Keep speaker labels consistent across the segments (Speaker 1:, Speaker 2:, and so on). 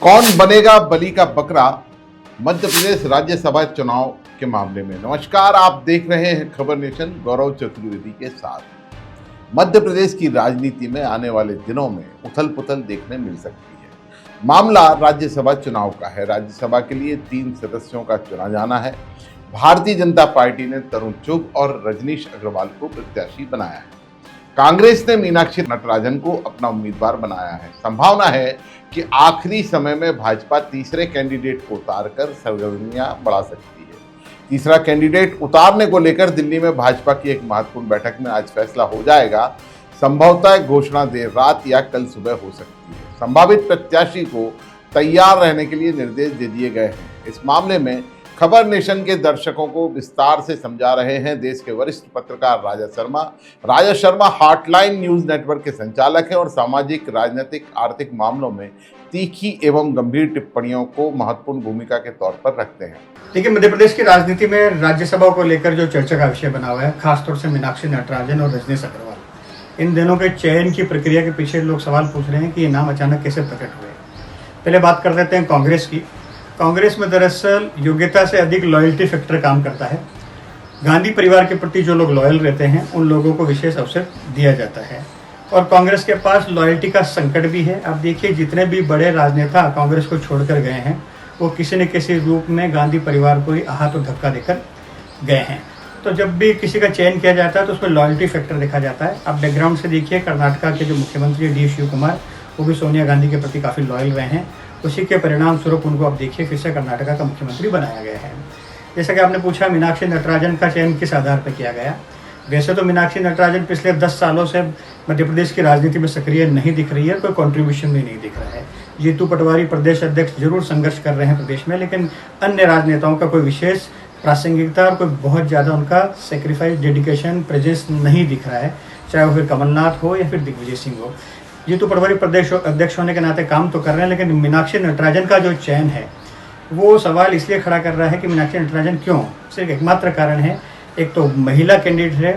Speaker 1: कौन बनेगा बलि का बकरा मध्य प्रदेश राज्यसभा चुनाव के मामले में। नमस्कार, आप देख रहे हैं खबर नेशन गौरव चतुर्वेदी के साथ। मध्य प्रदेश की राजनीति में आने वाले दिनों में उथल पुथल देखने मिल सकती है। मामला राज्यसभा चुनाव का है। राज्यसभा के लिए 3 सदस्यों का चुना जाना है। भारतीय जनता पार्टी ने तरुण चुग और रजनीश अग्रवाल को प्रत्याशी बनाया है। कांग्रेस ने मीनाक्षी नटराजन को अपना उम्मीदवार बनाया है। संभावना है कि आखिरी समय में भाजपा तीसरे कैंडिडेट को उतारकर सरगर्मियां बढ़ा सकती है। तीसरा कैंडिडेट उतारने को लेकर दिल्ली में भाजपा की एक महत्वपूर्ण बैठक में आज फैसला हो जाएगा। संभवतः घोषणा देर रात या कल सुबह हो सकती है। संभावित प्रत्याशी को तैयार रहने के लिए निर्देश दे दिए गए हैं। इस मामले में खबर नेशन के दर्शकों को विस्तार से समझा रहे हैं देश के वरिष्ठ पत्रकार राजा शर्मा। राजा शर्मा हॉटलाइन न्यूज नेटवर्क के संचालक हैं और सामाजिक, राजनीतिक, आर्थिक मामलों में तीखी एवं गंभीर टिप्पणियों को महत्वपूर्ण भूमिका के तौर पर रखते हैं।
Speaker 2: देखिए, मध्य प्रदेश की राजनीति में राज्यसभा को लेकर जो चर्चा का विषय बना हुआ है, खासतौर से मीनाक्षी नटराजन और रजनीश अग्रवाल, इन दोनों के चयन की प्रक्रिया के पीछे लोग सवाल पूछ रहे हैं कि ये नाम अचानक कैसे प्रकट हुए। पहले बात कर लेते हैं कांग्रेस की। कांग्रेस में दरअसल योग्यता से अधिक लॉयल्टी फैक्टर काम करता है। गांधी परिवार के प्रति जो लोग लॉयल रहते हैं उन लोगों को विशेष अवसर दिया जाता है और कांग्रेस के पास लॉयल्टी का संकट भी है। अब देखिए, जितने भी बड़े राजनेता कांग्रेस को छोड़कर गए हैं वो किसी न किसी रूप में गांधी परिवार को ही आहत और धक्का देकर गए हैं। तो जब भी किसी का चयन किया जाता है तो उसमें लॉयल्टी फैक्टर देखा जाता है। अब बैकग्राउंड से देखिए, कर्नाटका के जो मुख्यमंत्री डी शिव कुमार, वो भी सोनिया गांधी के प्रति काफ़ी लॉयल रहे हैं। उसी के परिणाम स्वरूप उनको अब देखिए फिर से कर्नाटका का मुख्यमंत्री बनाया गया है। जैसा कि आपने पूछा, मीनाक्षी नटराजन का चयन किस आधार पर किया गया। वैसे तो मीनाक्षी नटराजन पिछले 10 सालों से मध्य प्रदेश की राजनीति में सक्रिय नहीं दिख रही है, कोई कंट्रीब्यूशन भी नहीं दिख रहा है। जीतू पटवारी प्रदेश अध्यक्ष जरूर संघर्ष कर रहे हैं प्रदेश में, लेकिन अन्य राजनेताओं का कोई विशेष प्रासंगिकता और कोई बहुत ज़्यादा उनका सेक्रीफाइस, डेडिकेशन, प्रेजेंस नहीं दिख रहा है, चाहे वो फिर कमलनाथ हो या फिर दिग्विजय सिंह हो। जीतू पटवारी प्रदेश अध्यक्ष होने के नाते काम तो कर रहे हैं, लेकिन मीनाक्षी नटराजन का जो चयन है वो सवाल इसलिए खड़ा कर रहा है कि मीनाक्षी नटराजन क्यों। सिर्फ एकमात्र कारण है, एक तो महिला कैंडिडेट है।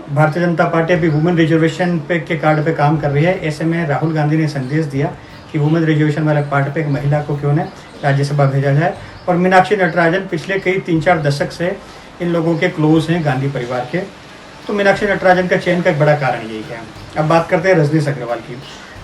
Speaker 2: भारतीय जनता पार्टी अभी वुमेन रिजर्वेशन पे के कार्ड पे काम कर रही है। ऐसे में राहुल गांधी ने संदेश दिया कि वुमेन रिजर्वेशन वाले पार्ट पे एक महिला को क्यों न राज्यसभा भेजा जाए। और मीनाक्षी नटराजन पिछले कई 3-4 दशक से इन लोगों के क्लोज हैं, गांधी परिवार के। तो मीनाक्षी नटराजन का चयन का एक बड़ा कारण यही है। अब बात करते हैं रजनीश अग्रवाल की।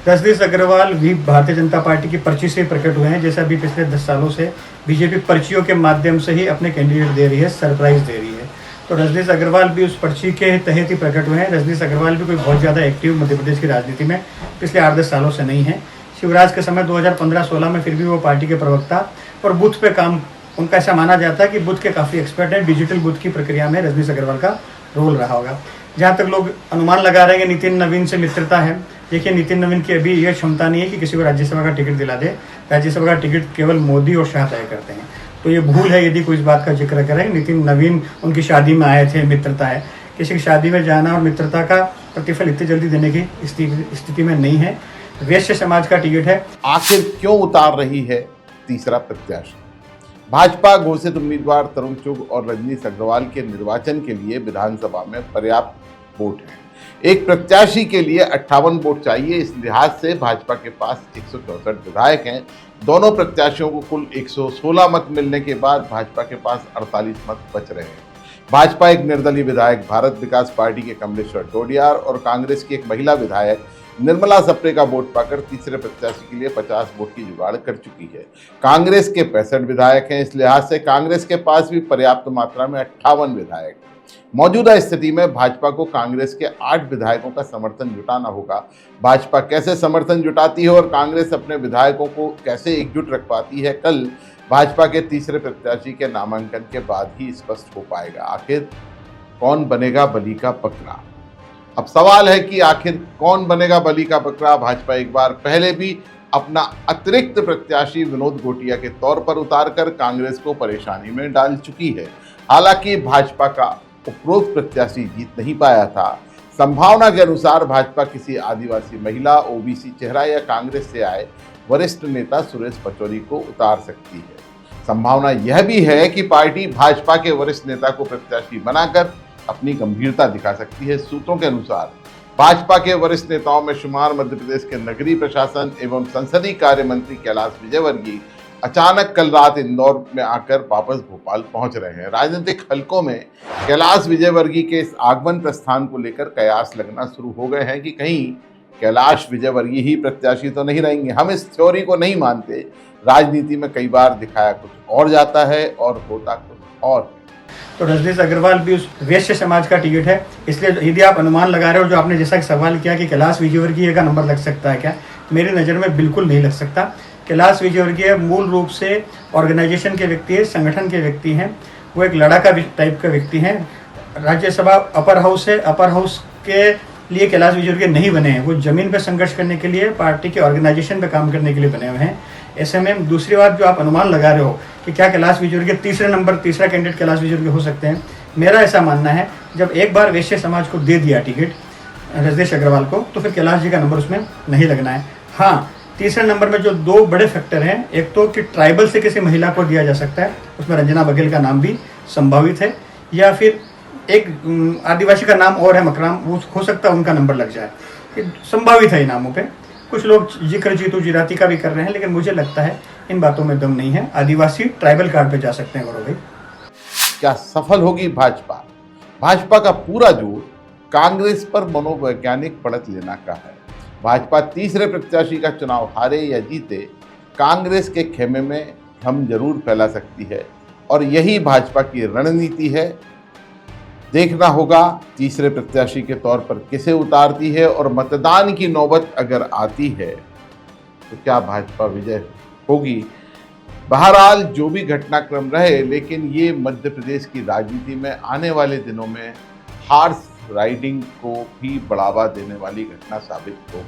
Speaker 2: रजनीश अग्रवाल भी भारतीय जनता पार्टी की पर्ची से प्रकट हुए हैं। जैसे अभी पिछले 10 सालों से बीजेपी पर्चियों के माध्यम से ही अपने कैंडिडेट दे रही है, सरप्राइज दे रही है। तो रजनीश अग्रवाल भी उस पर्ची के तहत ही प्रकट हुए हैं। रजनीश अग्रवाल भी कोई बहुत ज़्यादा एक्टिव मध्य प्रदेश की राजनीति में पिछले 8-10 सालों से नहीं है। शिवराज के समय 2015-16 में फिर भी वो पार्टी के प्रवक्ता और बूथ पे काम, उनका ऐसा माना जाता है कि बूथ के काफ़ी एक्सपर्ट हैं। डिजिटल बूथ की प्रक्रिया में रजनीश अग्रवाल का रोल रहा होगा। जहाँ तक लोग अनुमान लगा रहे हैं कि नितिन नवीन से मित्रता है। देखिए, नितिन नवीन की अभी यह क्षमता नहीं है कि किसी को राज्यसभा का टिकट दिला दे। राज्यसभा का टिकट केवल मोदी और शाह तय करते हैं। तो ये भूल है यदि कोई इस बात का जिक्र करें। नितिन नवीन उनकी शादी में आए थे, मित्रता है। किसी की शादी में जाना और मित्रता का प्रतिफल इतनी जल्दी देने की स्थिति में नहीं है। वैश्य समाज का टिकट है।
Speaker 1: आखिर क्यों उतार रही है तीसरा प्रत्याशी? भाजपा घोषित उम्मीदवार तरुण चुग और रजनीश अग्रवाल के निर्वाचन के लिए विधानसभा में पर्याप्त वोट हैं। एक प्रत्याशी के लिए 58 वोट चाहिए। इस लिहाज से भाजपा के पास 164 विधायक हैं। दोनों प्रत्याशियों को कुल 116 मत मिलने के बाद भाजपा के पास 48 मत बच रहे हैं। भाजपा एक निर्दलीय विधायक भारत विकास पार्टी के कमलेश्वर डोडियार और कांग्रेस की एक महिला विधायक निर्मला सप्रे का वोट पाकर तीसरे प्रत्याशी के लिए 50 वोट की जुगाड़ कर चुकी है। कांग्रेस के 65 विधायक हैं। इस लिहाज से कांग्रेस के पास भी पर्याप्त मात्रा में 58 विधायक। मौजूदा स्थिति में भाजपा को कांग्रेस के 8 विधायकों का समर्थन जुटाना होगा। भाजपा कैसे समर्थन जुटाती है और कांग्रेस अपने विधायकों को कैसे एकजुट रख पाती है, कल भाजपा के तीसरे प्रत्याशी के नामांकन के बाद ही स्पष्ट हो पाएगा। आखिर कौन बनेगा बलि का बकरा? अब सवाल है कि आखिर कौन बनेगा बलि का बकरा। भाजपा एक बार पहले भी अपना अतिरिक्त प्रत्याशी विनोद गोटिया के तौर पर उतारकर कांग्रेस को परेशानी में डाल चुकी है। हालांकि भाजपा का उपरोक्त प्रत्याशी जीत नहीं पाया था। संभावना के अनुसार भाजपा किसी आदिवासी महिला, ओबीसी चेहरा या कांग्रेस से आए वरिष्ठ नेता सुरेश पचौरी को उतार सकती है। संभावना यह भी है कि पार्टी भाजपा के वरिष्ठ नेता को प्रत्याशी बनाकर अपनी गंभीरता दिखा सकती है। सूत्रों के अनुसार भाजपा के वरिष्ठ नेताओं में शुमार मध्य प्रदेश के नगरीय प्रशासन एवं संसदीय कार्य मंत्री कैलाश विजयवर्गीय अचानक कल रात इंदौर में आकर वापस भोपाल पहुंच रहे हैं। राजनीतिक हलकों में कैलाश विजयवर्गीय के इस आगमन प्रस्थान को लेकर कयास लगना शुरू हो गए हैं कि कहीं कैलाश विजयवर्गीय ही प्रत्याशी तो नहीं रहेंगे। हम इस थ्योरी को नहीं मानते। राजनीति में कई बार दिखाया कुछ और जाता है और होता कुछ और।
Speaker 2: तो रजनीश अग्रवाल भी उस वैश्य समाज का टिकट है, इसलिए यदि आप अनुमान लगा रहे हो, जो आपने जैसा सवाल किया कि कैलाश विजयवर्गीय का नंबर लग सकता है क्या, मेरी नज़र में बिल्कुल नहीं लग सकता। कैलाश विजयवर्गीय मूल रूप से ऑर्गेनाइजेशन के व्यक्ति है, संगठन के व्यक्ति हैं। वो एक लड़ाका टाइप का व्यक्ति हैं। राज्यसभा अपर हाउस है, अपर हाउस के लिए कैलाश विजयवर्गीय नहीं बने हैं। वो जमीन पर संघर्ष करने के लिए, पार्टी के ऑर्गेनाइजेशन पे काम करने के लिए बने हुए हैं। ऐसे में दूसरी बात जो आप अनुमान लगा रहे हो कि क्या कैलाश विजयवर्गीय तीसरा कैंडिडेट कैलाश विजयवर्गीय हो सकते हैं, मेरा ऐसा मानना है जब एक बार वैश्य समाज को दे दिया टिकट रजनीश अग्रवाल को, तो फिर कैलाश जी का नंबर उसमें नहीं लगना है। हाँ, तीसरे नंबर में जो दो बड़े फैक्टर हैं, एक तो कि ट्राइबल से किसी महिला को दिया जा सकता है, उसमें रंजना बघेल का नाम भी संभावित है, या फिर एक आदिवासी का नाम और है मकराम, वो हो सकता है उनका नंबर लग जाए। ये संभावित है इन नामों पे। कुछ लोग जिक्र जीतू जिराती का भी कर रहे हैं, लेकिन मुझे लगता है इन बातों में दम नहीं है। आदिवासी ट्राइबल कार्ड पे जा सकते हैं गौरव भाई।
Speaker 1: क्या सफल होगी भाजपा? भाजपा का पूरा जोर कांग्रेस पर मनोवैज्ञानिक बढ़त लेना का है। भाजपा तीसरे प्रत्याशी का चुनाव हारे या जीते, कांग्रेस के खेमे में हम जरूर फैला सकती है और यही भाजपा की रणनीति है। देखना होगा तीसरे प्रत्याशी के तौर पर किसे उतारती है और मतदान की नौबत अगर आती है तो क्या भाजपा विजय होगी। बहरहाल जो भी घटनाक्रम रहे, लेकिन ये मध्य प्रदेश की राजनीति में आने वाले दिनों में हॉर्स राइडिंग को भी बढ़ावा देने वाली घटना साबित हो